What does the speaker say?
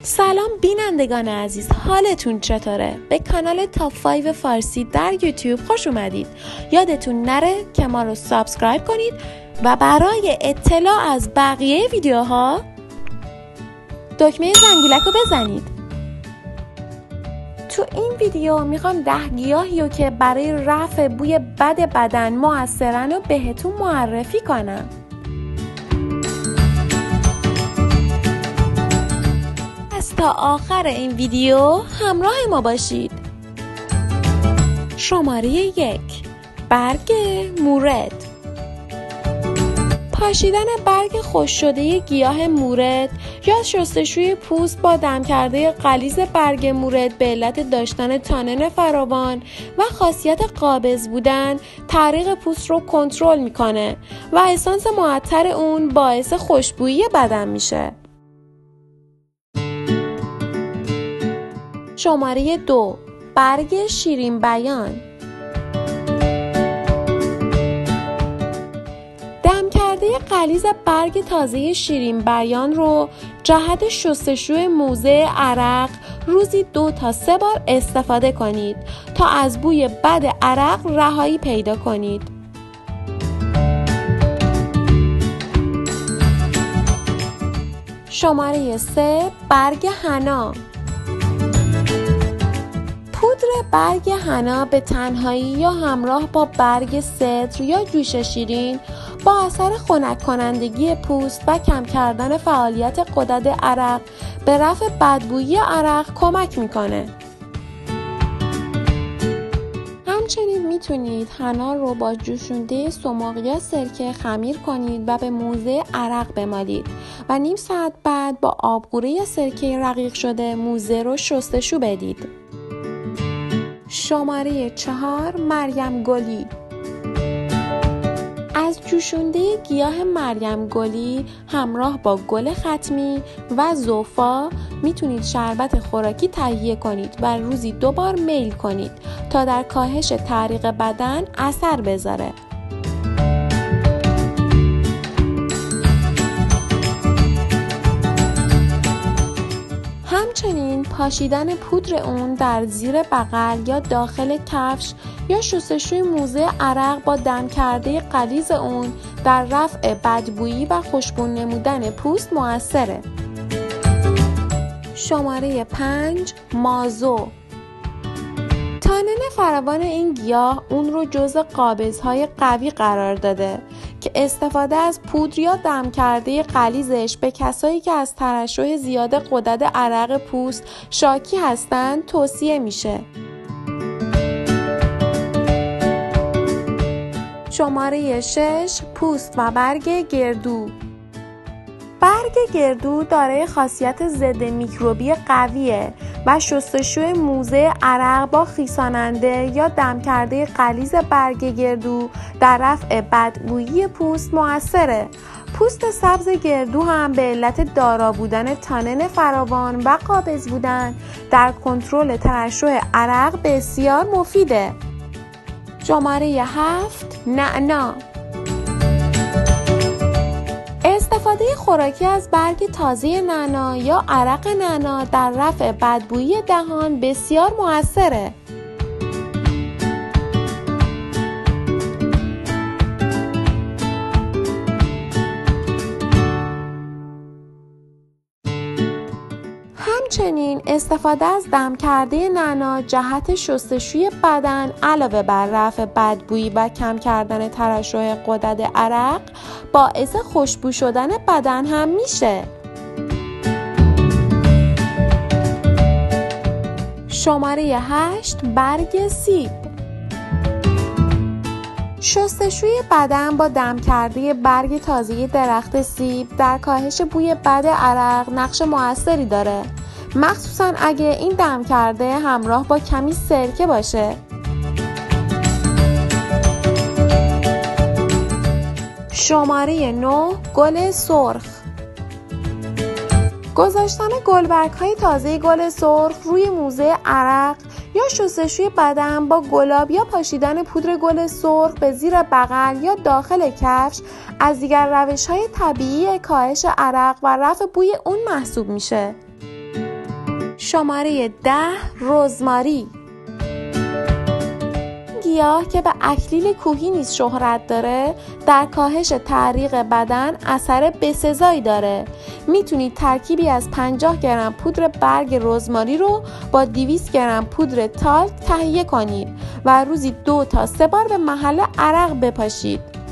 سلام بینندگان عزیز، حالتون چطوره؟ به کانال تاپ 5 فارسی در یوتیوب خوش اومدید. یادتون نره که ما رو سابسکرایب کنید و برای اطلاع از بقیه ویدیوها دکمه زنگولک رو بزنید. تو این ویدیو میخوام 10 گیاهی رو که برای رفع بوی بد بدن موثرن رو بهتون معرفی کنم. تا آخر این ویدیو همراه ما باشید. شماره 1. برگ مورد. پاشیدن برگ خشک شده گیاه مورد یا شستشوی پوست با دم کرده غلیظ برگ مورد به علت داشتن تانن فراوان و خاصیت قابض بودن تعریق پوست رو کنترل میکنه و اسانس معطر اون باعث خوشبویی بدن میشه. شماره 2. برگ شیرین بیان. دم کرده غلیظ برگ تازه شیرین بیان رو جهت شستشوی موزه عرق روزی 2 تا 3 بار استفاده کنید تا از بوی بد عرق رهایی پیدا کنید. شماره 3. برگ حنا. پودر برگ حنا به تنهایی یا همراه با برگ سدر یا جوش شیرین با اثر خنک کنندگی پوست و کم کردن فعالیت غدد عرق به رفع بدبویی عرق کمک میکنه. همچنین میتونید حنا رو با جوشونده سماق یا سرکه خمیر کنید و به موزه عرق بمالید و نیم ساعت بعد با آبغوره یا سرکه رقیق شده موزه رو شستشو بدید. شماره 4. مریم گلی. از جوشونده گیاه مریم گلی همراه با گل ختمی و زوفا میتونید شربت خوراکی تهیه کنید و روزی 2 بار میل کنید تا در کاهش تعریق بدن اثر بذاره. همچنین پاشیدن پودر اون در زیر بغل یا داخل کفش یا شستشوی موزه عرق با دم کرده غلیظ اون در رفع بدبویی و خوشبو نمودن پوست موثره. شماره 5. مازو. تانن فراوان این گیاه اون رو جزو قابض‌های قوی قرار داده که استفاده از پودر یا دم کرده غلیظش به کسایی که از ترشح زیاد غدد عرق پوست شاکی هستند توصیه میشه. شماره 6. پوست و برگ گردو. برگ گردو دارای خاصیت ضد میکروبی قویه و شستشوی موزه عرق با خیساننده یا دم کرده غلیظ برگ گردو در رفع بدبویی پوست موثره. پوست سبز گردو هم به علت دارا بودن تانن فراوان و قابض بودن در کنترل ترشح عرق بسیار مفیده. شماره 7. نعنا. استفاده خوراکی از برگ تازه نعنا یا عرق نعنا در رفع بدبویی دهان بسیار موثره. همچنین استفاده از دم کرده نعنا جهت شستشوی بدن علاوه بر رفع بدبویی و کم کردن ترشح غدد عرق باعث خوشبو شدن بدن هم میشه. شماره 8. برگ سیب. شستشوی بدن با دم کرده برگ تازه درخت سیب در کاهش بوی بد عرق نقش موثری داره، مخصوصا اگه این دم کرده همراه با کمی سرکه باشه. شماره 9. گل سرخ. گذاشتن گلبرگ‌های تازه گل سرخ روی موزه عرق یا شستشوی بدن با گلاب یا پاشیدن پودر گل سرخ به زیر بغل یا داخل کفش از دیگر روش‌های طبیعی کاهش عرق و رفع بوی اون محسوب میشه. شماره 10 رزماری. گیاه که به اکلیل کوهی نیز شهرت داره، در کاهش تعریق بدن اثر بسزایی داره. میتونید ترکیبی از 50 گرم پودر برگ رزماری رو با 200 گرم پودر تالک تهیه کنید و روزی 2 تا 3 بار به محل عرق بپاشید.